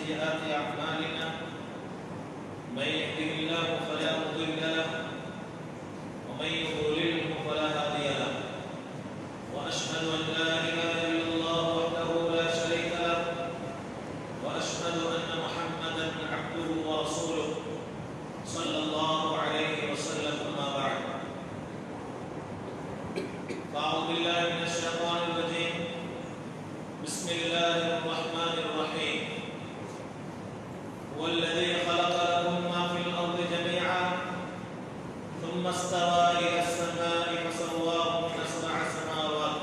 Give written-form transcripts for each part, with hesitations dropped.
سيئات أعمالنا من يهده الله فلا مضل له ومن يضلله فلا هادي له وأشهد أن لا إله إلا الله وحده لا شريك له وأشهد أن محمدا عبده ورسوله صلى الله عليه وسلم. أما بعد فأعوذ بالله من الشيطان الرجيم. بسم الله الرحمن الرحيم. هو الذي خلق لكم ما في الأرض جميعا ثم استوى إلى السماء فسواهن سبع سماوات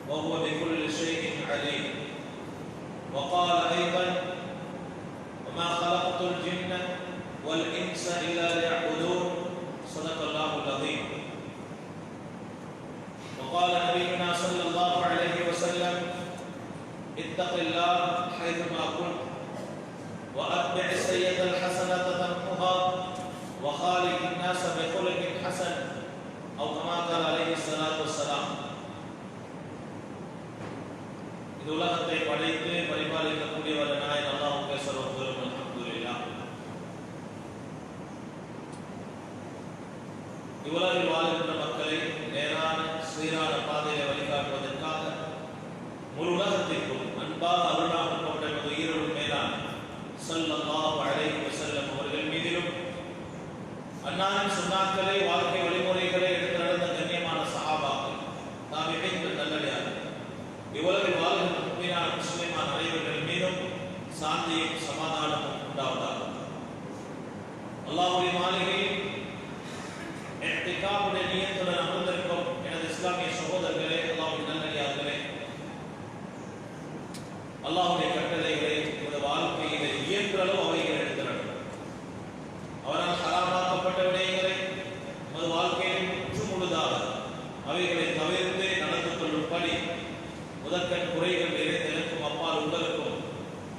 وهو بكل شيء عليم. وقال أيضا: وما خلقت الجن والإنس إلا ليعبدون. صدق الله العظيم. وقال نبينا صلى الله عليه وسلم: اتق الله حيثما كنت وأتبع السيئة الحسنة تمحها وخالق الناس بخلق حسن أو كما قال عليه الصلاة والسلام. இது உலகத்தை படைத்து பரிபாலிக்கக்கூடியவர் நாயன் அல்லாஹ்வுக்கே சர்வ புகழும். அல்ஹம்துலில்லாஹ். இவ்வுலகில் வாழ்கின்ற மக்களை நேரான சீரான பாதையை வழிகாட்டுவதற்காக முழு உலகத்திற்கும் அன்பாக அருளாக கொண்ட உயிரோடு மேலான ஸல்லல்லாஹு அலைஹி வஸல்லம் அவர்கள் மீதிலும் அன்னாரின் சுன்னாக்களை வாழ்க்கை வழிமுறைகளை எடுத்து நடந்த கண்ணியமான சஹாபாக்கள் தாபிஈன்கள் நல்லடியார்கள் இவ்வுலகில் வாழ்கின்ற முஃமினான முஸ்லிமான அனைவர்கள் மீதும் சாந்தியும் சமாதானமும் உண்டாவதாக. அல்லாஹ்வுடைய மாளிகையில் இஹ்திகாஃபுடைய நியத்துடன் அமர்ந்திருக்கும் எனது இஸ்லாமிய சகோதரர்களே, அல்லாஹ்வுடைய நல்லடியார்களே, அல்லாஹ்வுடைய கட்டளைகளை உங்கள் வாழ்க்கையிலே இயன்ற அளவு அவைகளை எடுத்து நடக்கும். அவரால் ஹராமாக்கப்பட்ட விடயங்களை உங்கள் வாழ்க்கையில் முற்று முழுதாக அவைகளை தவிர்த்து நடந்து கொள்ளும்படி முதற்கண் குறைகள் நிறைந்தெனக்கும் அப்பால் உங்களுக்கும்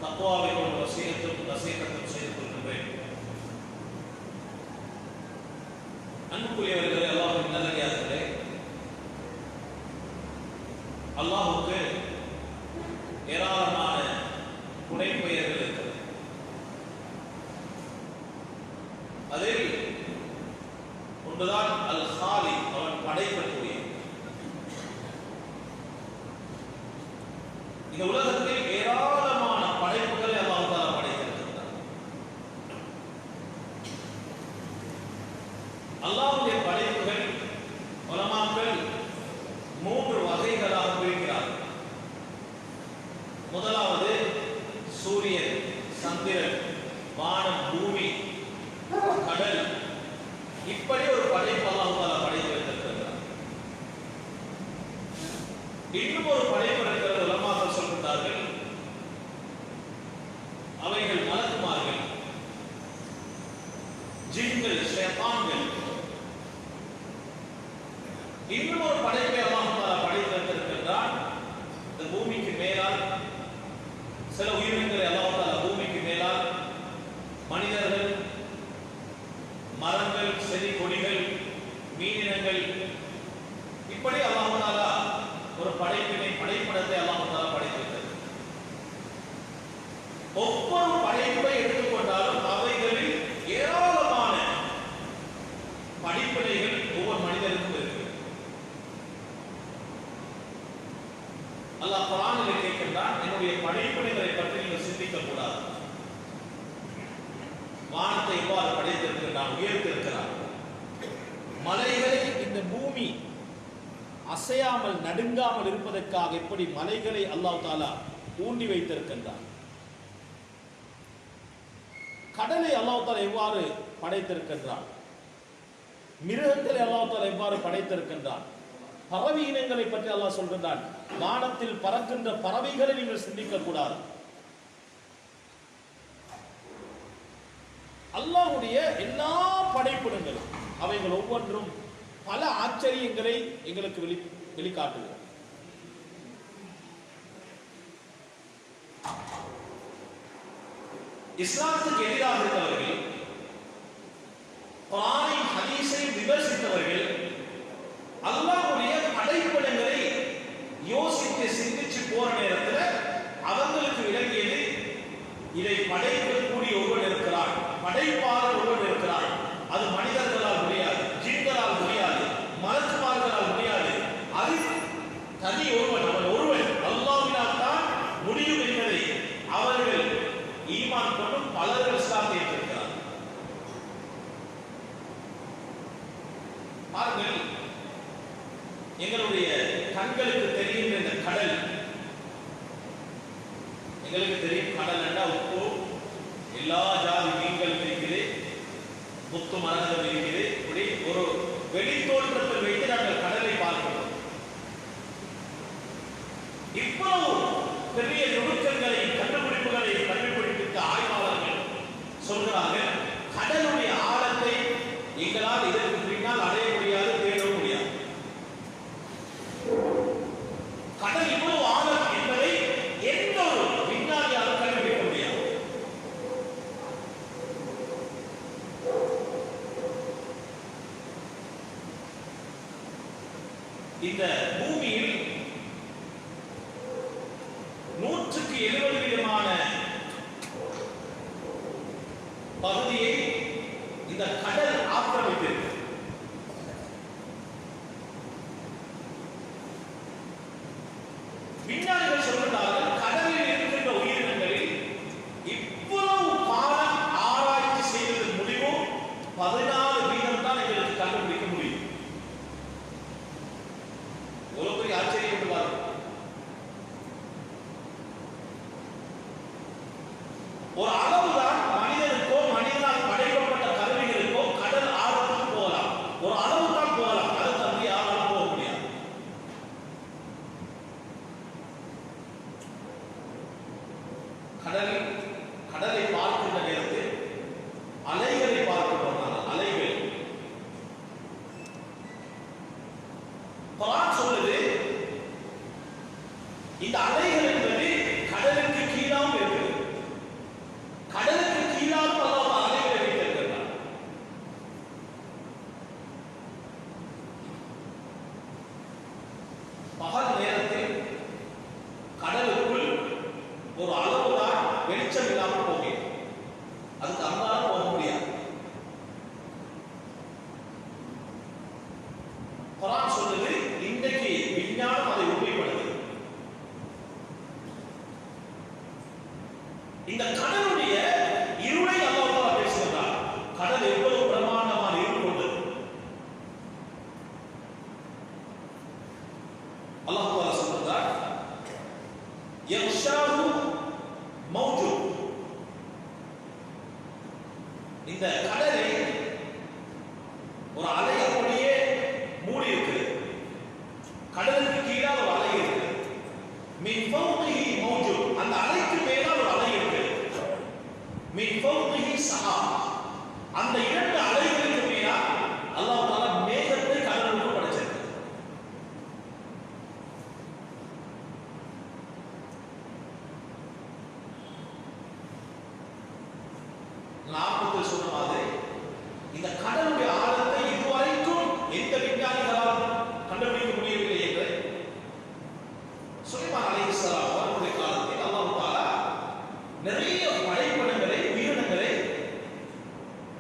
தக்வாவை கொண்டு வசீகத்தும் நசீகத்தும் செய்து கொள்கின்றேன். அன்புக்குரியவர்களே, அல்லாஹ்வின் நல்லடியார்களே, அல்லாஹ்வுக்கு ஏராளமான புனைப்பெயர்கள் இருக்கிறது. அதில் ஒன்றுதான் அல் ஹாலிக், அவன் படைக்கக்கூடிய. இந்த உலகத்தில் ஏராளமான படைப்புகளை அல்லாஹ் தஆலா படைத்திருக்கிறார். அல்லாஹ்வுடைய படைப்புகள் உலமாக்கள் 3 வகைகளாக பிரிக்கிறார்கள். முதலாவது சூரியன், சந்திரன், வானம், பூமி, கடல், இப்படி ஒரு படைப்பு அல்லாஹ் தஆலா படைத்து வைத்திருக்கிறார். இன்னும் ஒரு படைப்பு இருக்கிறது. உலமாக்கள் சொல்கிறார்கள், அவைகள் மலக்குமார்கள், ஜின்கள், ஷைத்தான்கள். இன்னும் ஒரு படைப்பை அல்லாஹ் தஆலா படைத்து வைத்திருக்கிறார். இந்த பூமிக்கு மேலால் சில உயிரினங்களை அல்லாஹ் தஆலா பூமிக்கு மேலால் மனிதர்கள், மரங்கள், செடி கொடிகள், மீனினங்கள், இப்படி அல்லாஹ் தஆலா ஒரு படைப்படத்தை அல்லாஹ் தஆலா படைத்திருக்கிறார். ஒவ்வொரு படைப்பை எடுத்துக்கொண்டாலும் அவைகளில் ஏராளமான படிப்பினைகள் ஒவ்வொரு மனிதருக்கும் இருக்கு. அல்லாஹ் குர்ஆனிலே கேட்கின்றான், என்னுடைய படைப்பினைகளை பற்றி நீங்கள் சிந்திக்க கூடாது. வானத்தை எவ்வாறு படைத்திருக்கிறான், உயர்த்திருக்கிறான். மலைகளை, இந்த பூமி அசையாமல் நடுங்காமல் இருப்பதற்காக எப்படி மலைகளை அல்லாஹ் தஆலா ஊண்டி வைத்திருக்கின்றான். கடலை அல்லாஹ் தஆலா எவ்வாறு படைத்திருக்கின்றான். மிருகங்களை அல்லாஹ் தஆலா எவ்வாறு படைத்திருக்கின்றான். பறவை இனங்களை பற்றி அல்லாஹ் சொல்கின்றான், வானத்தில் பறக்கின்ற பறவைகளை நீங்கள் சிந்திக்க கூடாது. அல்லாஹ்வுடைய எல்லா படைப்பினங்களும் அவைகள் ஒவ்வொன்றும் பல ஆச்சரியங்களை எங்களுக்கு வெளிக்காட்டுகிறது. இஸ்லாத்துக்கு எதிராக இருந்தவர்கள், குர்ஆனை ஹதீஸை விமர்சித்தவர்கள் அல்லாஹ்வுடைய படைப்பினங்களை யோசித்து சிந்திச்சு போற நேரத்தில் அவங்களுக்கு விளங்கியது, இதை எங்களுக்கு தெரியும் கடல் என்றா உப்பு, எல்லா ஜாதி மீன்கள் இருக்குது, முத்து மரங்கள் இருக்குது. இப்படி ஒரு வெளித்தோற்றத்தில் வைத்து நாங்கள் கடலை பார்க்கிறோம். இவ்வளவு பெரிய நுணுக்கங்களை கண்டுபிடிப்புகளை கண்டுபிடித்த ஆய்வாளர்கள் சொல்கிறார்கள், கடலுடைய ஆழத்தை எங்களால் இதற்கு பின்னால் அடைய முடியாது, தேட முடியாது. கடல் இவ்வளவு ஆழம் என்பதை எந்த ஒரு விஞ்ஞானியாலும் கண்டுபிடிக்க முடியாது. இந்த பூமியில் 170 விதமான பகுதியை இந்த கடல் ஆக்கிரமித்திருக்கு. விஞ்ஞானிகள் சொல்கிறார்கள், கடலில் இருக்கின்ற உயிரினங்களில் இவ்வளவு காலம் ஆராய்ச்சி செய்வதன் முடிவும் 14 வீதம் தான் எங்களுக்கு கண்டுபிடிக்க முடியும். எவ்வளவு பெரிய ஆச்சரியம் பாருங்கள். ஒரு அளவுதான் மனிதனுக்கோ மனிதனால் படைக்கப்பட்ட கருவிகளுக்கோ கடல் ஆழத்துக்கு போகலாம். ஒரு அளவு தான் போகலாம், அது தம்பி ஆழம் போக முடியாது. கடலை பார்க்கின்ற நேரத்தில் அலைகளை பார்க்கிறோம். அலைகள் குர்ஆன் சொல்லுது, இந்த அலைகள் என்பது கடலுக்கு கீழாகவும் இருக்குது. கடலுக்கு கீழாகவும் அல்லாஹ் அலைகளை வைத்திருக்கிறார். பகல் நேரத்தில் கடலுக்குள் ஒரு அளவுதான் வெளிச்சம் இல்லாமல் போகிறது. அதுக்கு அங்கால போக முடியாது. குர்ஆன் சொல்லுது, இன்றைக்கு விஞ்ஞானம் அதை உறுதிப்படுத்துது. இந்த கடலுடைய இருளை அல்லாஹ் பேசுகிறார். கடல் எவ்வளவு பிரமாண்டமான இருள் கொண்டது. அல்லாஹ் தஆலா சொல்றார், யக்ஷாஹு மௌஜு. இந்த கடலை ஒரு அலை அப்படியே மூடி இருக்குது. கடலுக்கு கீழே ஒரு அலை இருக்கு. மின் ஃபௌகிஹி மௌஜு, அந்த அலைக்கு மேல ஒரு அலை இருக்கு. மின் ஃபௌகிஹி ஸஹாப், அந்த இரண்டு அலைகளுக்கு மேல அல்லாஹ் தஆலா மேகத்தை கடலுக்கு படைச்சிருக்கார். நாற்பது சொன்ன மாதிரி இந்த கடலுடைய ஆழத்தை இதுவரைக்கும் எந்த விஞ்ஞானிகளால் கண்டுபிடிக்க முடியவில்லை என்று சுலைமான் அலைஹிஸ்ஸலாம் அவர்களுடைய காலத்தில் அல்லாஹ் தஆலா நிறைய படைப்பினங்களை, உயிரினங்களை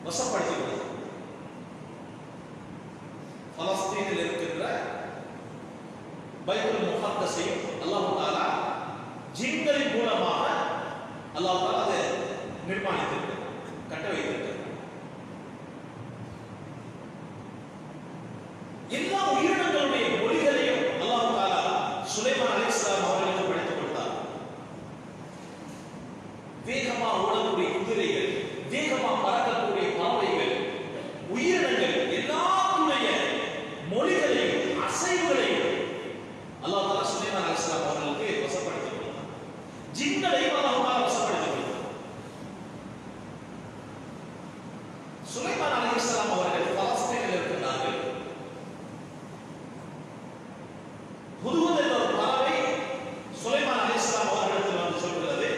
வசப்படுத்தி கொடுத்தார். பலஸ்தீனில் இருக்கின்ற பைத்துல் முகத்தஸை அல்லாஹ் தஆலா ஜின்களின் மூலமாக அல்லாஹ் தஆலா அதை நிர்மாணித்திருக்கிறார், கட்ட வைத்திருக்கிறார். எல்லா உயிரினங்களுடைய மொழிகளையும் அல்லாஹ் தஆலா சுலைமான் அலைஹிஸ்ஸலாம் அவர்களுக்கு படித்துக் கொடுத்தார். வேகமா ஓடக்கூடிய குதிரைகள், வேகமா பறக்கக்கூடிய பறவைகள், உயிரினங்கள் எல்லாத்துடைய மொழிகளையும் அசைவுகளையும் அல்லாஹ் தஆலா சுலைமான் அலைஹிஸ்ஸலாம் அவர்களுக்கு வசப்படுத்தி கொடுத்தார். ஜின்களையும் அல்லாஹ் தஆலா வசப்படுத்தி கொடுத்தார். சுலைமான் அலைஹிஸ்ஸலாம் அவர்கள் பலஸ்தீனில் இருக்கிறார்கள். ஹுதுஹுத் என்ற ஒரு பறவை சுலைமான் அலைஹிஸ்ஸலாம் அவர்களிடத்தில் வந்து சொல்கிறது,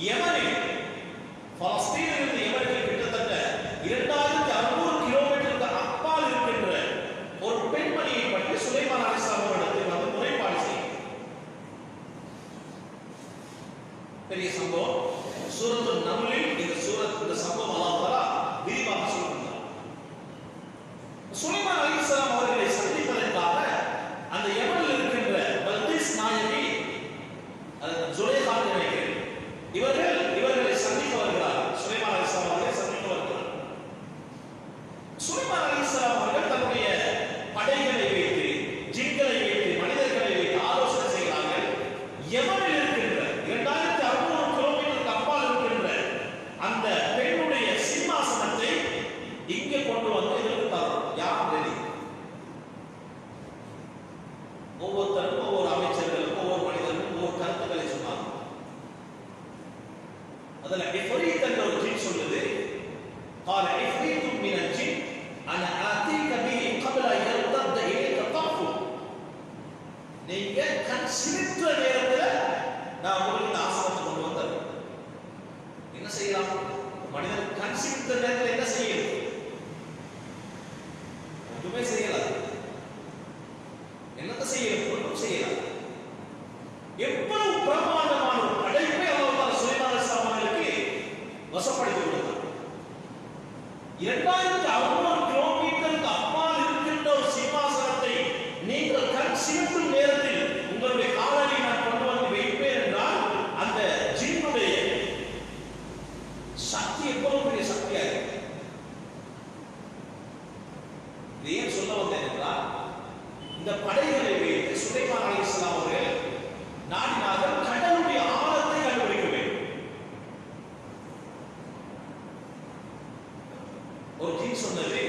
யமனில், பலஸ்தீனிலிருந்து யமனுக்கு கிட்டத்தட்ட 2600 கிலோமீட்டருக்கு அப்பால் இருக்கின்ற ஒரு பெண்மணியை பற்றி சுலைமான் அலைஹிஸ்ஸலாம் அவர்களிடத்தில் வந்து முறைப்பாடு செய்யும். பெரிய சம்பவம். சூரத்துல் நம்லில் இந்த சம்பவம் அல்லாஹ் தஆலா விரிவாக சொல்கிறார். சுலைமான் அலைஹிஸ்ஸலாம் அவர்களை சந்திப்பதற்காக அந்த யமனில் இருக்கின்ற பல்கிஸ் நாயகி, ஜுலைஹா நினைக்கிறேன், இவர்களை சந்திக்க வருகிறார். சுலைமான் அலைஹிஸ்ஸலாம் அவர்களை சந்திக்க வருகிறார். சுலைமான் அலைஹிஸ்ஸலாம் அவர்கள் தன்னுடைய படைகளை வைத்து, ஜின்களை வைத்து, மனிதர்களை வைத்து ஆலோசனை செய்கிறார்கள். யமனில் இருக்கின்ற 2600 அதுல இஃப்ரீத் என்ற ஒரு ஜின் சொல்லுது, قال عفريت من الجن انا اتيك به قبل ان يرتد اليك طرفك. நீங்க கண் சிமிட்ற நேரத்துல நான் உங்களுக்கு ஆசீர்வாதத்தை கொண்டு வந்தேன். என்ன செய்யலாம்? மனிதன் கண் சிமிட்ற நேரத்துல என்ன செய்யணும்? ஒன்றுமே செய்யலாம். என்னத்தை செய்யணும்? ஒன்றும் செய்யலாம். எவ்வளவு பிரமாண்டமான ஒரு படைப்பை அல்லாஹ் சுலைமான் அலைஹிஸ்ஸலாம் அவர்களுக்கு வசப்படுத்தி கொடுத்தார். 2600 கிலோமீட்டருக்கு அப்பால் இருக்கின்ற ஒரு சிம்மாசனத்தை நீங்கள் கண் சிமிட்டும் நேரத்தில் உங்களுடைய காலடி நான் கொண்டு வந்து வைப்பேன் என்றால் அந்த ஜின்னுடைய சக்தி எவ்வளவு பெரிய சக்தியாக இருக்கு. இது ஏன் சொல்ல வந்தேன் என்றால், இந்த படைகளை வைத்து சுலைமான் அலைஹிஸ்ஸலாம் அவர்கள் நாடினார்கள் கடலுடைய ஆழத்தை கண்டுபிடிக்க வேண்டும். ஒரு ஜின் சொன்னது,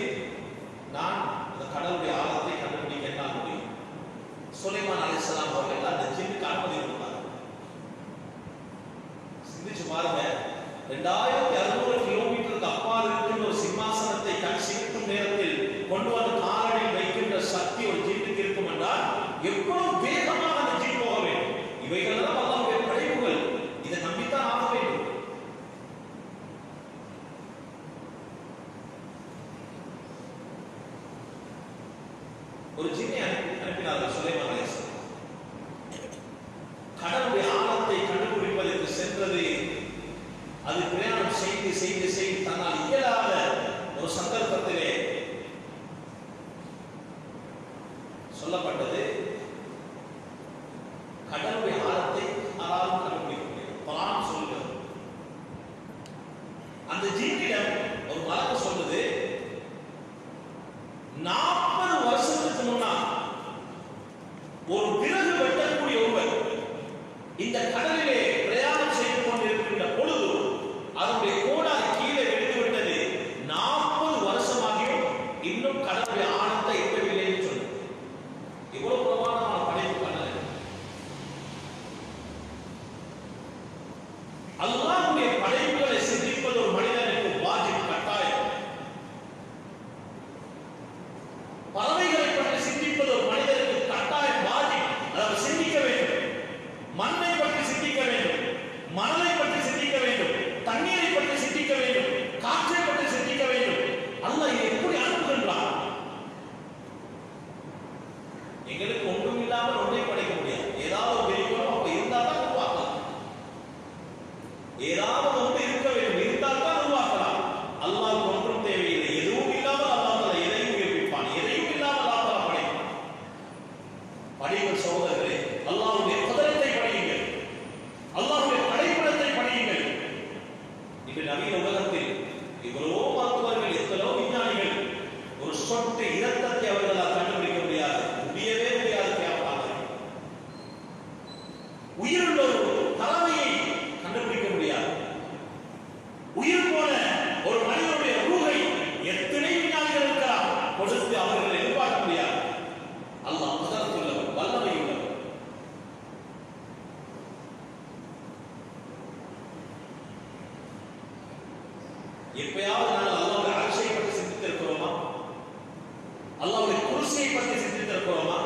நான் அந்த கடலுடைய ஆழத்தை கண்டுபிடிக்க என்னால் முடியும். சுலைமான் அலைஹிஸ்ஸலாம் அவர்கள் அந்த ஜின்னுக்கு அனுமதி கொடுத்தார். சிந்திச்சு பாருங்க, 2600 கிலோமீட்டருக்கு அப்பால் இருக்கின்ற ஒரு சிம்மாசனத்தை கண் சிமிட்டும் நேரத்தில் கொண்டு வந்து காலடியில் வைக்கின்ற சக்தி ஒரு ஜின்னுக்கு இருக்கும் என்றால் எவ்வளவு வேகமாக அந்த ஜின் போக வேண்டும். இவைகள் எல்லாம் அல்லாஹ்வுடைய படைப்புகள். இதை நம்பித்தான் ஆக வேண்டும். ஒரு ஜின்னை அனுப்பினார்கள் சுலைமான் அலைஹிஸ்ஸலாம். கடலுடைய ஆழத்தை கண்டுபிடிப்பதற்கு சென்றது. அது பிரயாணம் செய்து செய்து செய்து தன்னால் இயலாத ஒரு சந்தர்ப்பத்திலே சொல்லப்பட்டது, கடலுடைய ஆழத்தை யாராலும் கண்டுபிடிக்க முடியும். குர்ஆன் சொல்லுகிறது. அந்த ஜின்னிடம் ஒரு மலக்கு சொல்லுது, 40 வருஷத்துக்கு முன்னால் ஒரு விறகு வெட்டக்கூடிய ஒருவர் இந்த கடலிலே பிரயாணம் செய்து கொண்டிருக்கின்ற பொழுது அதனுடைய கோடாரி கீழே விழுந்து விட்டது. 40 வருஷமாகியும் இன்னும் கடலுடைய ஆழத்தை எட்டவில்லை என்று சொன்னது. இவ்வளவு பிரமாணமான படைப்பு கடல். அல்லாஹ்வுடைய படைப்புகளை சிந்திப்பது ஒரு மனிதனுக்கு வாஜிப், கட்டாயம். பறவைகளை பற்றி சிந்திப்பது ஒரு மனிதனுக்கு கட்டாயம், வாஜிப். அதாவது சிந்திக்க வேண்டும். மண்ணை பற்றி சிந்திக்க வேண்டும், மணலை பற்றி சிந்திக்க வேண்டும், தண்ணீரை பற்றி சிந்திக்க வேண்டும், காற்றை பற்றி சிந்திக்க வேண்டும். அல்லாஹ் இதை எப்படி அனுப்புகின்றான்? எங்களுக்கு ஒன்றும் இல்லாமல் ஒன்றை படைக்க முடியாது. ஏதாவது ஒரு வெளிக்கோணம் அப்ப இருந்தால் தான் உருவாக்கலாம். ஏதாவது ஒன்று இருக்க வேண்டும், இருந்தால் தான் உருவாக்கலாம். அல்லாஹ் ஒன்றும் தேவையில்லை. எதுவும் இல்லாமல் அல்லாஹ் எதையும் உயிர்ப்பிப்பான். எதையும் இல்லாமல் அல்லாஹ் படைப்பான். படியுங்கள் சகோதரர்களே, அல்லாஹ்வுடைய குதிரத்தை படியுங்கள், அல்லாஹ்வுடைய படைப்பிடத்தை படியுங்கள். இன்று நவீன உலகத்தில் இவ்வளவோ மருத்துவர்கள், எத்தனோ விஞ்ஞானிகள், ஒரு சொட்டு இரத்தத்தை அவர்களால் கண்டுபிடிக்க முடியாது, முடியவே முடியாது. உயிருள்ள ஒரு தலைமையை கண்டுபிடிக்க முடியாது. உயிர் போன ஒரு மனிதனுடைய ரூஹை எத்தனை விஞ்ஞானிகள் இருக்கிறார் கொடுத்து அவர்களை எதிர்பார்க்க முடியாது. அல்லாஹ் குதிரத்துள்ளவர், வல்லமை உள்ளவர். எப்பயாவது நாங்கள் அல்லாஹ்வுடைய அர்ஷை பற்றி சிந்தித்திருக்கிறோமா? அல்லாஹ்வுடைய குர்சியை பற்றி சிந்தித்திருக்கிறோமா?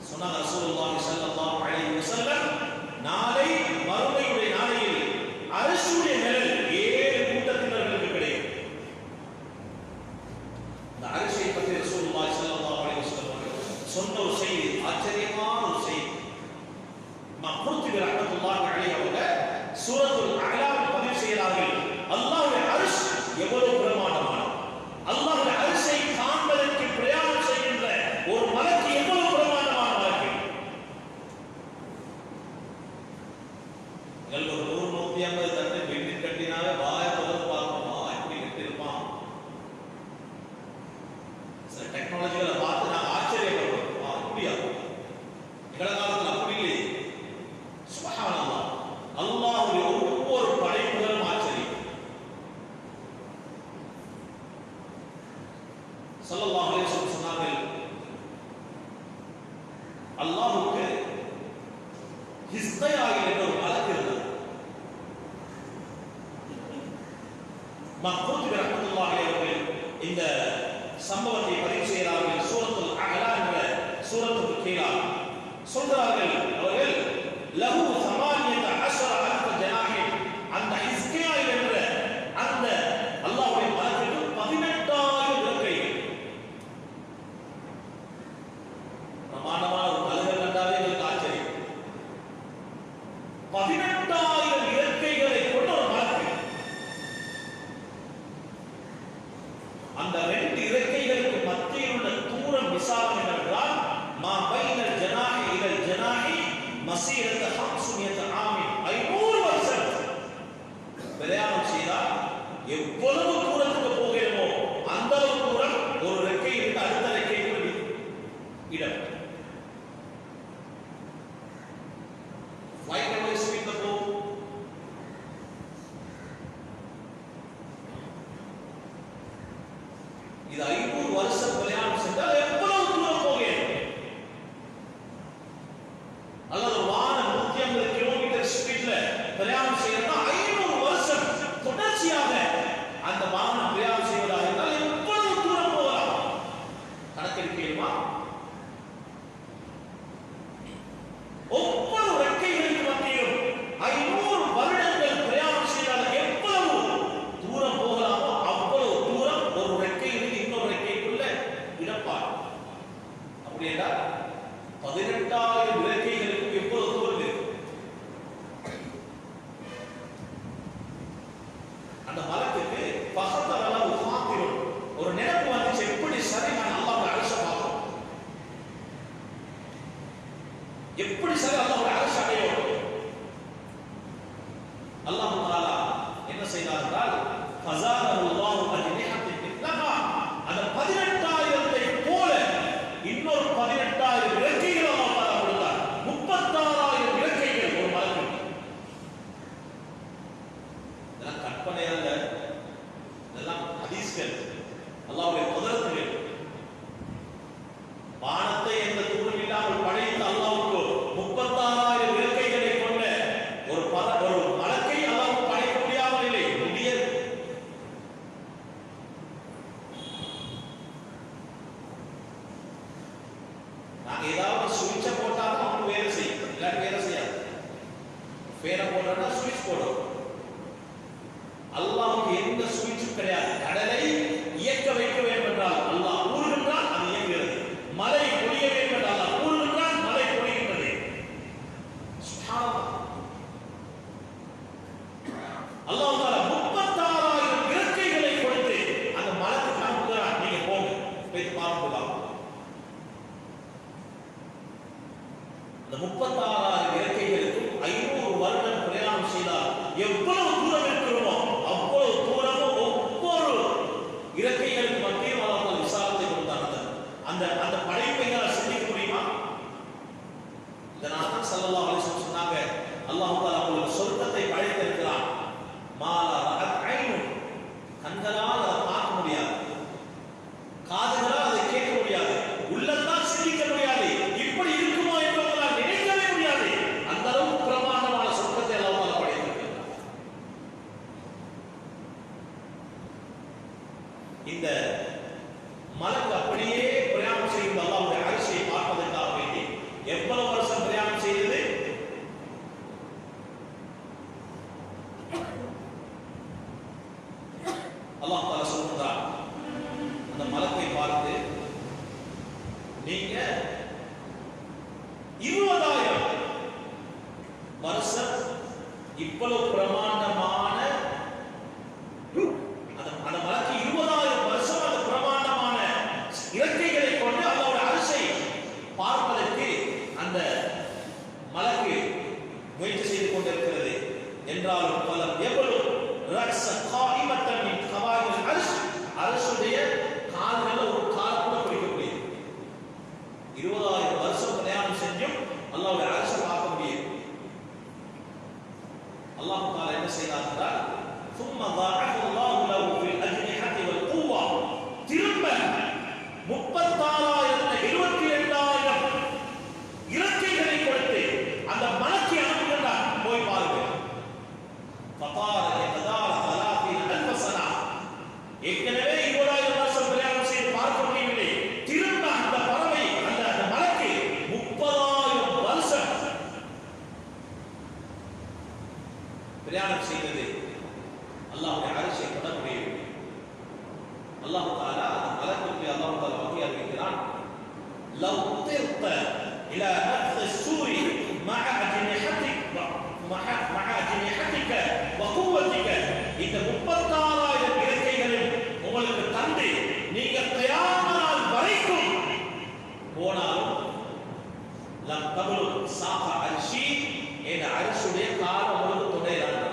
சொன்னாங்க ரசூலுல்லாஹி ஸல்லல்லாஹு அலைஹி வஸல்லம், நாளை மறுமையுடைய நாளையில் அர்ஷுடைய நிழல் 7 கூட்டத்தினர்களுக்கு கிடைக்கும். இந்த அர்ஷை பற்றி ரசூலுல்லாஹி ஸல்லல்லாஹு அலைஹி வஸல்லம் சொன்ன ஒரு செய்தி, ஆச்சரியமான ஒரு செய்தி. இமாம் குர்துபி ரஹ்மத்துல்லாஹி அலைஹி அவங்க சூரத்துல் அஅலாவில் பதிவு செய்கிறார்கள், அல்லாஹ்வுடைய அர்ஷ் எவ்வளவு பிரமாண்டமானது, அல்லாஹ்வுடைய அர்ஷை காண்பதற்கு பிரயாணம் செய்கின்ற ஒரு மலக்கு எவ்வளவு பிரமாண்டமான மலக்கு. ஒரு 100-150 தட்டு பில்டிங் கட்டினாவே வாய தொடர்ந்து பார்க்கணும், எப்படி கட்டிருப்பான். சில டெக்னாலஜிகளை பார்த்து நாங்கள் ஆச்சரியப்படுறோம், அப்படியா எங்கள காலத்தில் அப்படி இல்லை. சுப்ஹானல்லாஹ், அல்லாஹ்வுடைய ஒவ்வொரு படைப்புகளும் ஆச்சரியம். ஸல்லல்லாஹு அலைஹி வஸல்லம் சொன்னார்கள், அல்லாஹ்வுக்கு ஹிஸ்கையா என்ற ஒரு மலக்கு இருந்தார். இமாம் குர்துபி ரஹ்மத்துல்லாஹி அவர்கள் இந்த சம்பவத்தை பதிவு செய்கிறார்கள். சூரத்துல் அஅலா என்ற சூரத்துக்கு கீழாக சொல்கிறார்கள் அவர்கள் லஹு 18,000 ஜனாஹின், அந்த ஹிஸ்கியாயில் என்ற அந்த அல்லாஹ்வுடைய மலக்குக்கு 18,000 இறக்கைகள். பிரமாண்டமான ஒரு மலக்கு கண்டாலே எங்களுக்கு ஆச்சரியம். 18,000 இறக்கைகளை கொண்ட ஒரு மலக்கு. அந்த ரெண்டு இறக்கைகளுக்கு மத்தியில் உள்ள தூரம் விசாலம் என்னவென்றால் மா பைனல் ஜனாஹி இலல் ஜனாஹி மஸீரத்து 500 ஆமின், 500 வருஷம் பிரயாணம் செய்தால் எவ்வளவு தூரத்துக்கு போகிறோமோ அந்த அளவு தூரம் ஒரு ரெக்கையிலிருந்து அடுத்த ரெக்கைக்கு இடம். Flight always speed the bow. இது 500 வருஷம் பிரயாணம் சென்றால் எவ்வளவு தூரம் போகிறோம்? அல்லது வானம் 150 கிலோமீட்டர் ஸ்பீட்ல பிரயாணம் செய்யறதா 500 வருஷம் தொடர்ச்சியாக அந்த வாகனம் பிரயாணம் செய்வதாக இருந்தால் எவ்வளவு தூரம் போகலாம் கணக்கெடுக்கணுமா? ஒவ்வொரு ரெக்கைகளுக்கு மத்தியிலும் 500 வருடங்கள் பிரயாணம் செய்தால் எவ்வளவு தூரம் போகலாமோ அவ்வளவு தூரம் ஒரு ரெக்கையிலிருந்து இன்னொரு ரெக்கைக்குள்ள இடப்பாடு. அப்படி என்றால் 18,000 இறக்கைகளுக்கு எவ்வளவு தூரம் இருக்கு? அந்த மலக்குக்கு பகத்தர அளவு காத்திரும் ஒரு நினைப்பு வந்துச்சு, எப்படி சரி நான் அல்லாஹ்வுடைய அரிசை பார்க்கணும், எப்படி சரி அல்லாஹ்வுடைய அரிசை அடையணும். அல்லாஹ் தஆலா என்ன செய்தார் என்றால் ஃபஸாரல்லாஹு அஜ்னிஹத்தின் மித்லஹா, அந்த 18,000ஐ போல இன்னொரு 18,000 இறக்கைகள் அல்லாஹ் தஆலா கொடுத்தார். 36,000 இறக்கைகள் ஒரு மலக்குக்கு. இதெல்லாம் கற்பனை அல்ல, இதெல்லாம் ஹதீஸ்கள், அல்லாஹ்வுடைய குதிரத்துகள். வானத்தை எந்த தூரம் இல்லாமல் படைத்த அல்லாஹ்வுக்கு 36,000 இறக்கைகளை கொண்ட ஒரு மலக்கை அல்லாஹ் படைக்க முடியாமல் இல்லை, முடியாது. நாங்க ஏதாவது சுவிட்சை போட்டாலும் அவனுக்கு வேலை செய்யும், இல்லாட்டி வேலை செய்யாது. ஃபேனை போட்டோம்னா சுவிட்ச் போடும். அல்லாஹ்வுக்கு எந்த சுவிட்சும் கிடையாது. கடலை இயக்க வைக்க வேண்டும் என்றால் அல்லாஹ் ஊறுகின்றால் அது இயங்குகிறது. மழை பொழிய வேண்டும் என்றால் அல்லாஹ் ஊறுகின்றால் மழை பொழிகின்றது. சுப்ஹானல்லாஹ். அல்லாஹ் தஆலா 36,000 இறக்கைகளை கொடுத்து அந்த மலக்கு அனுப்புகிறார். நீங்க போங்க, போய் பாருங்க. அந்த 36,000 இறக்கைகளுக்கும் 500 வருடம் பிரயாணம் செய்தால் எவ்வளவு தூரம் இருக்கிறோமோ அவ்வளவு தூரமும் ஒவ்வொரு இறக்கைகளுக்கு மத்தியும் அல்லாஹ் விசாலத்தை கொடுத்தார். அந்த படைப்பை சிந்திக்க முடியுமா? இதனால தான் ஸல்லல்லாஹு அலைஹி வஸல்லம் சொன்னாங்க, அல்லாஹ் தஆலா உங்களுக்கு சொர்க்கத்தை படைத்திருக்கிறான். மாலா ரஅத் ஐனுன், கண்களால் அதை பார்க்க முடியாது, காதுகளால் அதை கேட்க முடியாது, உள்ளத்தால் சிந்திக்க முடியாது, இப்படி இருக்குமோ என்று உங்களால் நினைக்கவே முடியாது. அந்த அளவுக்கு பிரமாண்டமான சொர்க்கத்தை அல்லாஹ் தஆலா படைத்திருக்கிறார். இந்த மலக்கு அப்படியே பிரயாணம் செய்து அல்லாஹ்வுடைய அரிசியை பார்ப்பதற்காக வேண்டி எவ்வளவு வருஷம் பிரயாணம் செய்தது? அல்லாஹ் தஆலா சொல்றார், அந்த மலக்கை பார்த்து நீங்க 20,000 வருஷம் இவ்வளவு பிரமாண்டமான அந்த மலக்கு 20,000 வருஷம் அந்த பிரமாண்டமான இறக்கைகளை கொண்டு அல்லாஹ்வுடைய அரிசை பார்ப்பதற்கு அந்த மலக்கு முயற்சி செய்து கொண்டிருக்கிறது. என்றாலும் பலம் எவ்வளவு ரக்ஸ காயிமத்தன் மின் கவாயில் அரிஸ், அரசுடைய கால்கள் ஒரு கால் கூட பிடிக்க முடியும். 20,000 வருஷம் பிரயாணம் செஞ்சும் அல்லாஹ்வுடைய அரிசை பார்க்க முடியும். அல்லாஹ் தஆலா என்ன செய்தார் என்றால் ثم ضاعف الله له في الأجنحة والقوة, திரும்ப 36,000 72,000 இறக்கைகளை கொடுத்து அந்த மலக்கை அனுப்புகிறார். போய் பாருங்க. فطار يتدارى 30,000 سنة, பிரயாணம் செய்தது அல்லாஹ்வுடைய அரிசை தொட முடியவில்லை. அல்லாஹ் தஆலா அந்த மலக்குக்கு அல்லாஹ் தஆலா வகை அறிவிக்கிறான், லவ் திர்த இலா நஃப்ஸ் ஸூரி மஅ அஜ்னிஹதிக வ குவத்திக, இந்த 36,000 இறக்கைகளில் உங்களுக்கு தந்து நீங்க கியாமத் நாள் வரைக்கும் போனாலும் லம் தபலு சாஃப அர்ஷி, இந்த அர்ஷுடைய கால் உங்களுக்கு தொடையிறாங்க.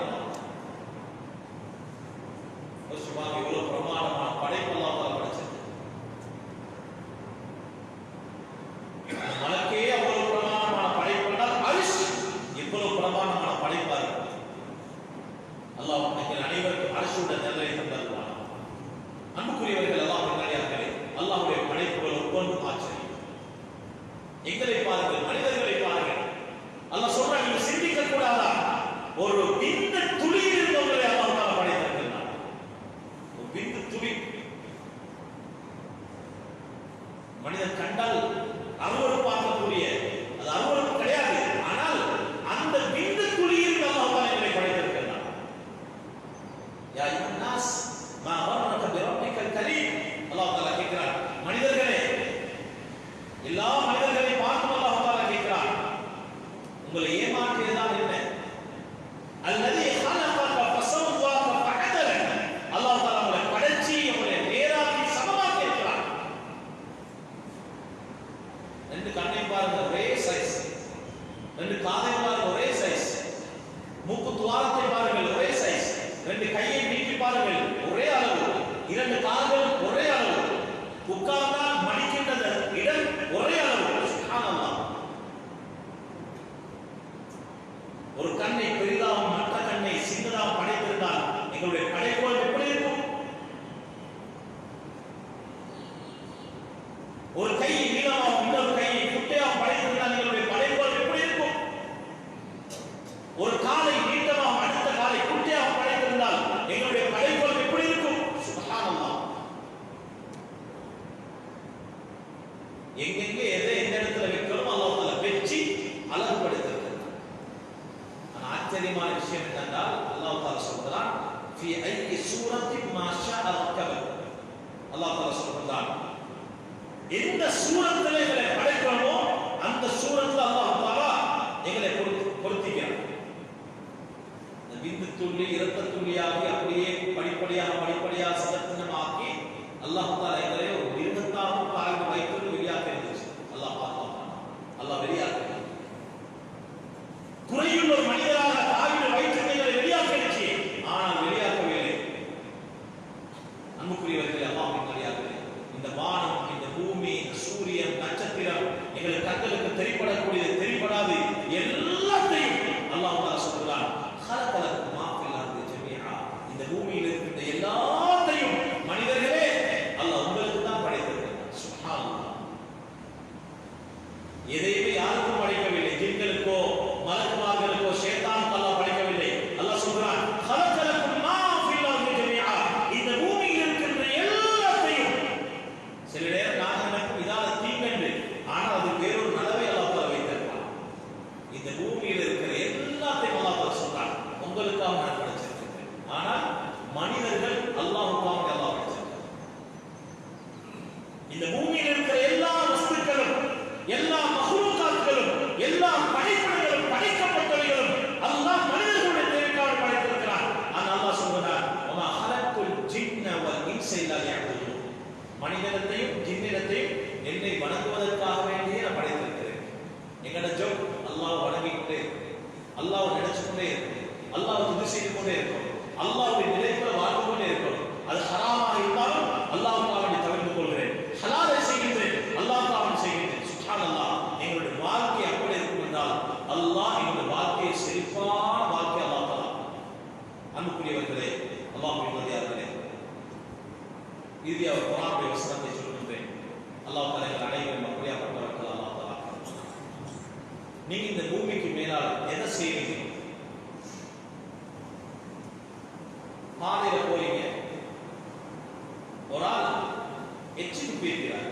சுபான் இவ்வளவு பிரமாணமான படைப்பு அல்லாஹ் தஆலா படைச்சது. மலக்கே அவ்வளவு பிரமாணமான படைப்பு என்றால் அர்ஷ் இவ்வளவு பிரமாணமான படைப்பா இருக்கு. அல்லாஹ் எங்கள் அனைவருக்கும் அர்ஷுடைய நிலையை தந்தருவான். அன்புக்குரியவர்கள் அல்லாஹ்வின் நல்லடியார்களே, அல்லாஹ்வுடைய படைப்புகள் ஒவ்வொன்றும் ஆச்சரியம். எங்களை பாருங்கள், மனிதர்களை பாருங்கள். அல்லாஹ் சொல்றான், நீங்க சிந்திக்க கூடாதா? ஒரு பிந்த துளியில் இருந்தவர்களை அல்லாஹ் தஆலா படைத்திருக்கிறான். ஒரு பிந்த துளி மனிதன் கண்டால் அருவருப்பாக்கக்கூடிய, அது அருவருப்பு கிடையாது, ஆனால் அந்த பிந்த துளியில் அல்லாஹ் தஆலா எங்களை படைத்திருக்கிறான். யா அய்யுஹன் நாஸ் மா கர்ரக பிரப்பிக்கல் கரீம், அல்லாஹ் தஆலா கேட்கிறான், மனிதர்களே, எல்லா மனிதர்களை பார்த்து அல்லாஹ் தஆலா கேட்கிறான், உங்களை ஏமாற்றியதுதான் என்ன? அல்லதி ஹலகக ஃபஸவ்வாக ஃபஅதலக, அல்லாஹ் தஆலா உங்களை படைச்சி உங்களை நேராக்கி சமமாக்கி இருக்கிறான். ரெண்டு கண்ணை பாருங்க, ஒரே சைஸ். ரெண்டு காதை பாருங்க, ஒரே சைஸ். மூக்கு துவாரத்தை பாருங்கள், ஒரே சைஸ். ரெண்டு கையை நீட்டி பாருங்கள், ஒரே அளவு. இரண்டு கால்கள் ஒரே அளவு. உட்கார்ந்தால் மடிக்கின்றது இடம் ஒரே அளவு. சுப்ஹானல்லாஹ். ஒரு கண்ணை பெரிதாகவும் மற்ற கண்ணை சின்னதாகவும் படைத்திருந்தால் எங்களுடைய படைப்புகள் எப்படி இருக்கும்? ஒரு கை நீளமாகவும் இன்னொரு கையை குட்டையாகவும் படைத்திருந்தால் எங்களுடைய படைப்புகள் எப்படி இருக்கும்? ஒரு காலை நீட்டமாகவும் அடுத்த காலை குட்டையாகவும் படைத்திருந்தால் எங்களுடைய படைப்புகள் எப்படி இருக்கும்? சுப்ஹானல்லாஹ். எங்கெங்கே எதை எந்த இடத்துல வைக்கிறோம் அல்லாஹ் தஆலா வெச்சி அழகுபடுத்திருக்கிறார். ஆச்சரியமான விஷயம் என்னென்றால் அல்லாஹ் தஆலா சொல்றான், ஃபீ ஐயி சூரத்தின் மா ஷாஅ ரக்கப, அல்லாஹ் தஆலா சொல்றான், எந்த சூரத்திலே எங்களை படைக்கிறோமோ அந்த சூரத்துல அல்லாஹ் தஆலா எங்களை பொருத்திக்கிறான். இந்த பிந்து துளி இரத்த துளியாகி அப்படியே படிப்படியாக சதத்தினமாக்கி அல்லாஹ் தஆலா எங்களை ஒரு மிருகத்தாகவும் காய்ந்து வைத்து வெளியாக்கி இருந்துச்சு. அல்லாஹ் பார்த்தான், அல்லாஹ் வெளியாக்கி குறையுள்ள ஒரு மனிதராக தாயின் வயிற்றுகளை வெளியாக்கிடுச்சு, ஆனால் வெளியாக்கவில்லை. அன்புக்குரியவர்களே, அல்லாஹ்வின் நல்லடியார்களே, இந்த வானம், இந்த பூமி, இந்த சூரியன், நட்சத்திரம் எங்களுக்கு கண்களுக்கு தெரிபடக்கூடியது, தெரிபடாது எல்லாத்தையும் அல்லாஹ் தஆலா சொல்றான், ஹலகலக்கும் மா ஃபில் அர்தி ஜமீஆ, இந்த பூமியில் இருக்கின்ற எல்லாத்தையும் மனிதர்களே அல்லாஹ் உங்களுக்கு தான் படைத்திருக்கிறார். சுப்ஹானல்லாஹ். எதையுமே யாருக்கும் படைக்கவில்லை, ஜின்களுக்கோ மலக்குமார்களுக்கோ ஷைத்தானுக்கு அல்லாஹ் படைக்கவில்லை. அல்லாஹ் சொல்றான், ஹலகலக்கும் மா ஃபில் அர்தி ஜமீஆ, இந்த பூமியில் இருக்கின்ற எல்லாத்தையும். சில நேரம் நான் நினைக்கும் இதால தீங்கன்று, ஆனால் அது வேறொரு நலவை அல்லாஹ் தஆலா வைத்திருக்கிறான். இந்த பூமியில் இருக்கிற எல்லாத்தையும் அல்லாஹ் தஆலா சொல்றான், உங்களுக்காக நான் படைச்சிருக்கிறேன். ஆனால் மனிதர்கள் அல்லாஹ்வுக்காக அல்லாஹ் படைச்சிருக்கிறான். இந்த பூமியில் இருக்கிற எல்லா வஸ்துக்களும், எல்லா மஹ்லூகாத்களும், எல்லா படைப்புகளும், படைக்கப்பட்டவைகளும் அல்லாஹ் மனிதர்களுடைய தேவைக்காக படைத்திருக்கிறான். ஆனால் அல்லாஹ் சொல்றான், வமா ஹலக்குல் ஜின்ன வல் இன்ஸ இல்லா லியஅபுதுன், மனிதனையும் ஜின்னினத்தையும் என்னை வணங்குவதற்காக வேண்டியே நான் படைத்திருக்கிறேன். எங்கட ஜோப் அல்லாஹ் வணங்கிக்கொண்டே இருக்கும், அல்லாஹ் நினைச்சுக்கொண்டே இருக்கும், அல்லாஹ் துதி செய்து கொண்டே இருக்கும், அல்லாஹ்வுடைய நிலைக்குள்ள வாழ்ந்து கொண்டே இருக்கும். அது ஹராமாக இருந்தாலும் அல்லாஹ்வுக்காக வேண்டி தவிர்த்து கொள்கிறேன், ஹலாலை செய்கின்றேன், அல்லாஹ்வுக்காக வேண்டி செய்கின்றேன். சுப்ஹானல்லாஹ். எங்களுடைய வாழ்க்கை அப்படி இருக்கும் என்றால் அல்லாஹ் எங்களுடைய வாழ்க்கையை செழிப்பான வாழ்க்கை அல்லாஹ் தஆலா. அன்புக்குரியவர்களே, அல்லாஹ்வின் நல்லடியார்களே, இறுதியாக குர்ஆனுடைய வசனத்தை சொல்கின்றேன். அல்லாஹ் தஆலா எங்கள் அனைவரும் அப்படியாப்பட்டவர்கள். அல்லாஹ் தஆலா, நீங்க இந்த பூமிக்கு மேலால் எதை செய்வீங்க? பாதையில போறீங்க, ஒரு ஆள் எச்சிக்கு போயிருக்கிறார்.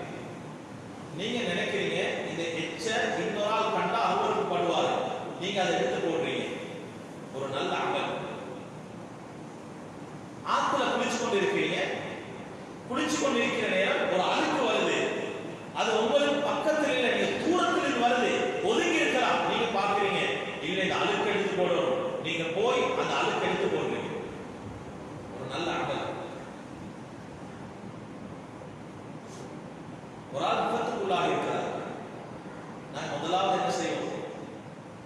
நீங்க நினைக்கிறீங்க இந்த எச்ச இன்னொரு ஆள் கண்டா அவருக்கு படுவாரு, நீங்க அதை எடுத்து போடுறீங்க. ஒரு நல்ல அமல் நல்ல அமல். ஒரு ஆள் விபத்துக்குள்ளாக இருக்கிறார். நான் முதலாவது என்ன செய்வோம்?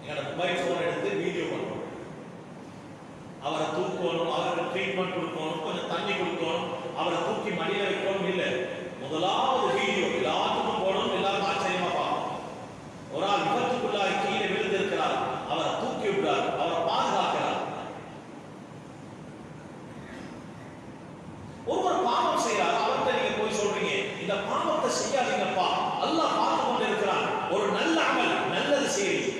எங்களோட மொபைல் போன் எடுத்து வீடியோ பண்ணுவோம். அவரை தூக்கணும், அவருக்கு ட்ரீட்மெண்ட் கொடுக்கணும், கொஞ்சம் தண்ணி கொடுக்கணும், அவரை தூக்கி மடியில வைக்கணும். இல்லை, முதலாவது வீடியோ எல்லாத்துக்கும் போடணும். எல்லாரும் ஆச்சரியமா பார்ப்போம். ஒரு ஆள் விபத்துக்குள்ளாக கீழே விழுந்திருக்கிறார், அவரை தூக்கி விட்டார், அவரை பாதுகாக்கிறார். ஒவ்வொரு பாவம் செய்யறாரு, அவர்கிட்ட நீங்க போய் சொல்றீங்க இந்த பாவத்தை செய்யாதீங்கப்பா, அல்லாஹ் பார்த்து கொண்டு இருக்கிறான். ஒரு நல்ல அமல், நல்லது செய்யுங்க.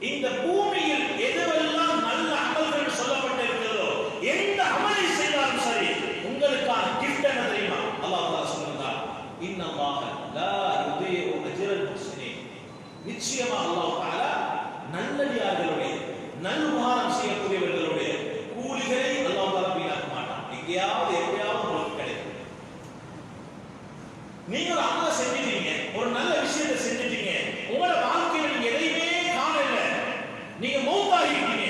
இந்த பூமியில் எதுவெல்லாம் நல்ல அமல்கள் சொல்லப்பட்டிருக்கிறதோ எந்த அமலை செய்தாலும் சரி உங்களுக்கான கிஃப்ட் என்ன தெரியுமா? அல்லாஹ் தஆலா சொல்றார், இன்னல்லாஹ லா யுதீஉ அஜ்ரல் முஹ்சினீன். நிச்சயமா அல்லாஹ் தஆலா நல்லடியார்களுடைய நல்லுபகாரம் செய்யக்கூடியவர்களுடைய கூலிகளை அல்லாஹ் தஆலா வீணாக்க மாட்டான். எங்கேயாவது எப்பயாவது உங்களுக்கு கிடைக்கும். நீங்க ஒரு அமலை செஞ்சிட்டீங்க, ஒரு நல்ல விஷயத்தை செஞ்சிட்டீங்க, உங்களோட வாழ்க்கையில் நீங்க எதையுமே காணல, நீங்க மௌத்தாகிட்டீங்க.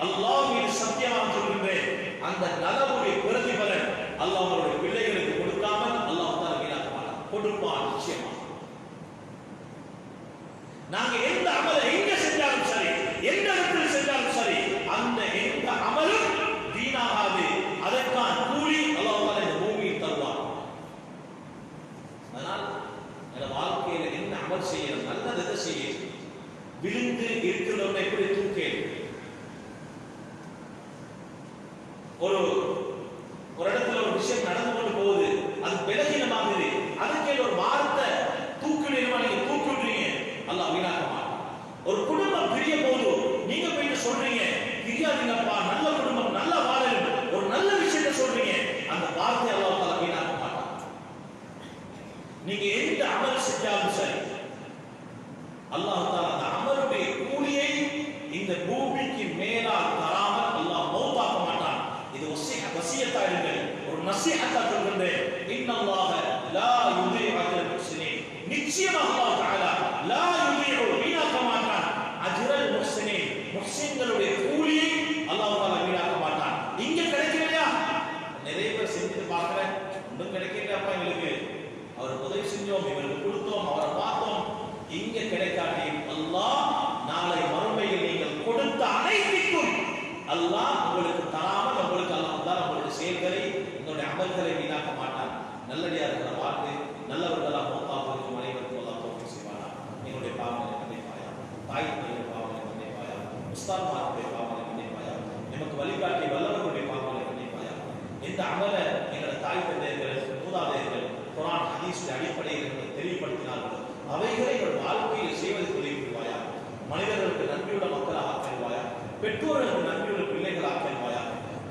அல்லாஹ் மீது சத்தியமாக சொல்கின்றேன், அந்த நலவுடைய பிரதிபலன் அல்லாஹ் அவருடைய பிள்ளைகளுக்கு கொடுக்காமல் அல்லாஹ் தஆலா வீணாக்க மாட்டான். கொடுப்பான் நிச்சயமா. நாங்க எந்த அமலை எங்க செஞ்சாலும் சரி, எந்த இடத்தில் செஞ்சாலும் சரி, அந்த எந்த அமலும் வீணாகாது. அதற்கான கூலி அல்லாஹ் தஆலா இந்த பூமியில் தருவான். அதனால் இந்த வாழ்க்கையில என்ன அமல் செய்யணும், நல்லதை செய்யணும். விழுந்து இருக்கிறவனை எப்படி தூக்கே? ஒரு இடத்துல ஒரு விஷயம் நடந்து கொண்டு போகுது, அது பலகீனமாகுது, அதுக்கு ஒரு வார்த்தை தூக்கிடுமா, நீங்க தூக்கி விடுறீங்க, அல்லாஹ் வீணாக்க மாட்டான். ஒரு குடும்பம் பிரிய போது நீங்க போயிட்டு சொல்றீங்க பிரியாதீங்கப்பா, நல்ல குடும்பம், நல்ல வாழணும், ஒரு நல்ல விஷயத்தை சொல்றீங்க, அந்த வார்த்தை அல்லாஹ் தஆலா வீணாக்க மாட்டான். நீங்க எந்த அமல் செஞ்சாலும் சரி அல்லாஹ் தஆலா அந்த அமலுடைய கூலியை இந்த பூமிக்கு மேலால் தராமல் அல்லாஹ் மௌத்தாக்க மாட்டான். இது வசியத்தா இருங்கள், ஒரு நசீஹத்தா சொல்கிறேன். இன்னல்லாஹ லா யுதீஉ அஜ்ரல் முஹ்சினீன். நிச்சயமாக அல்லாஹ் தஆலா லா யுதீஉ வீணாக்க மாட்டான் அஜ்ரல் முஹ்சினீன். முஹ்சின்களுடைய கூலியை அல்லாஹ் தஆலா வீணாக்க மாட்டான். இங்க கிடைக்கலையா? நிறைய பேர் செஞ்சுட்டு பார்க்கிறேன், ஒன்றும் கிடைக்கலையாப்பா, எங்களுக்கு அவர் உதவி செஞ்சோம், இவங்களுக்கு கொடுத்தோம், அவரை பார்த்தோம், இங்க கிடைக்காட்டி அல்லாஹ் நாளை மறுமையில் நீங்கள் கொடுத்த அனைத்திற்கும் அல்லாஹ் உங்களுக்கு தராமல் உங்களுக்கு அல்லாஹ் தான் உங்களுடைய செயல்களை, உங்களுடைய அமல்களை வீணாக்க மாட்டான். நல்லடியார்கள வாழ்ந்து நல்லவர்களாக மௌத்தாவதற்கு அனைவருக்கும் அல்லாஹ் தௌஃபீக் செய்வானா. எங்களுடைய பாவங்களை மன்னிப்பாயா, தாய் தந்தையுடைய பாவங்களை மன்னிப்பாயா, உஸ்தாத்மாருடைய பாவங்களை மன்னிப்பாயா, நமக்கு வழிகாட்டிய வல்லவர்களுடைய பாவங்களை மன்னிப்பாயா. எந்த அமலை எங்களோட தாய் தந்தையர்கள், மூதாதையர்கள் குர்ஆன் ஹதீஸ் அடிப்படையில் தெளிவுபடுத்தினார்களோ அவைகளை எங்கள் வாழ்க்கையில் செய்வதற்கு உதவி புரிவாயா. மனிதர்களுக்கு நன்றியுள்ள மக்களாக ஆக்கிடுவாயா, பெற்றோர்களுக்கு நன்றியுள்ள பிள்ளைகளாக ஆக்கிடுவாயா,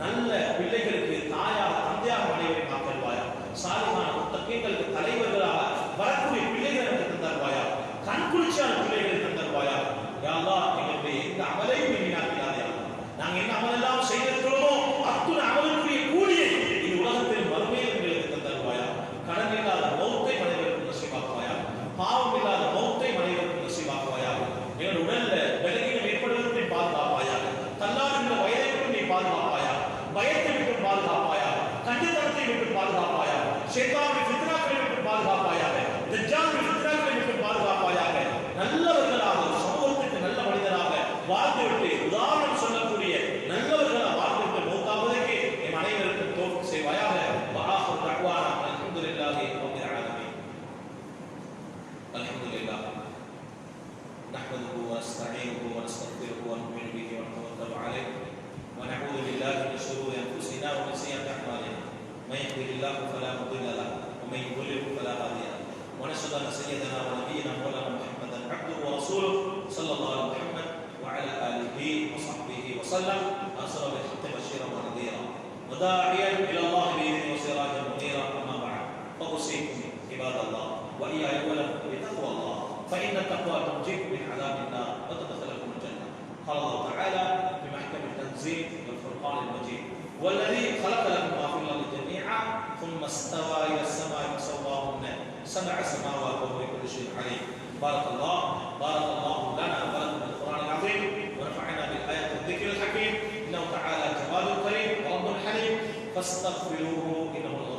நல்ல பிள்ளைகளுக்கு தாயாக தந்தையாக அனைவரையும் ஆக்கிடுவாயா, சாலிகான முத்தகீன்களுக்கு தலைவர்களாக வரக்கூடிய பிள்ளைகளுக்கு தந்தருவாயா, கண்குளிர்ச்சியான பிள்ளைகளை தந்தருவாயா. யா அல்லாஹ், எங்களுடைய எந்த அமலையும் வீணாக்கிடாதே. நாங்கள் என்ன அமலெல்லாம் செய்திருக்கிறோமோ அத்துணை அமலுக்குரிய கூலியை இந்த உலகத்தில் மறுமையில் எங்களுக்கு தந்தருவாயா. கடன் இல்லாத மௌத்தை மனிதர்களுக்கு நசீபாக்குவாயா, பாவம் இல்லாத மௌத்தை மனிதர்களுக்கு நசீபாக்குவாயா. எங்கள் உடல்ல பலகீனம் ஏற்படுவதற்கு பாதுகாப்பாயா, தள்ளாடுகிற வயதை விட்டு நீ பாதுகாப்பாயா, பயத்தை விட்டு பாதுகாப்பாயா, கஞ்சத்தனத்தை விட்டு பாதுகாப்பாயா, ஷைத்தானுடைய ஃபித்னாக்களை விட்டு பாதுகாப்பாயாக, தஜ்ஜாலுடைய ஃபித்னாக்களை விட்டு பாதுகாப்பாயாக. நல்லவர்களாக சமூகத்துக்கு நல்ல மனிதராக வாழ்ந்துவிட்டு உதாரணம் சொல்லக்கூடிய நல்லவர்களாக வாழ்ந்துவிட்டு மௌத்தாவதற்கு என் அனைவருக்கும் தௌஃபீக் செய்வாயாக. வஆஹிரு தஅவானா அல்ஹம்துலில்லாஹி ரப்பில் ஆலமீன். அல்ஹம்துலில்லாஹ் நஹ்மதுஹு வ நஸ்தஈனுஹு வ நஸ்தக்ஃபிருஹு வ நு'மினு பிஹி வ நதவக்கலு அலைஹி வ நஊது பில்லாஹி மின் ஷுரூரி அன்ஃபுஸினா வ மின் ஸய்யிஆத்தி அஅமாலினா. மன் யஹ்திஹில்லாஹு ஃபலா முضل லஹு வ மன் யுضلل ஃபலா ஹாதிய லஹு. ونشهد أن سيدنا ونبينا مولانا محمدا عبده ورسوله صلى الله على محمد وعلى آله وصحبه وسلم أرسل بالحق بشيرا ونذيرا وداعيا إلى الله بإذنه وسراجا منيرا. أما بعد فأوصيكم عباد الله وإياي أولا بتقوى الله، فإن التقوى تنجيكم من عذاب النار وتدخلكم الجنة. قال الله تعالى في محكم التنزيل والفرقان المجيد: والذي خلق لكم ما في الأرض جميعا ثم استوى إلى السماء فسواهن سبع سماوات وهو بكل شيء عليم. بارك الله لنا ولكم بالقرآن العظيم ونفعنا بالآيات والذكر الحكيم. إنه تعالى جواد كريم فاستغفروه إنه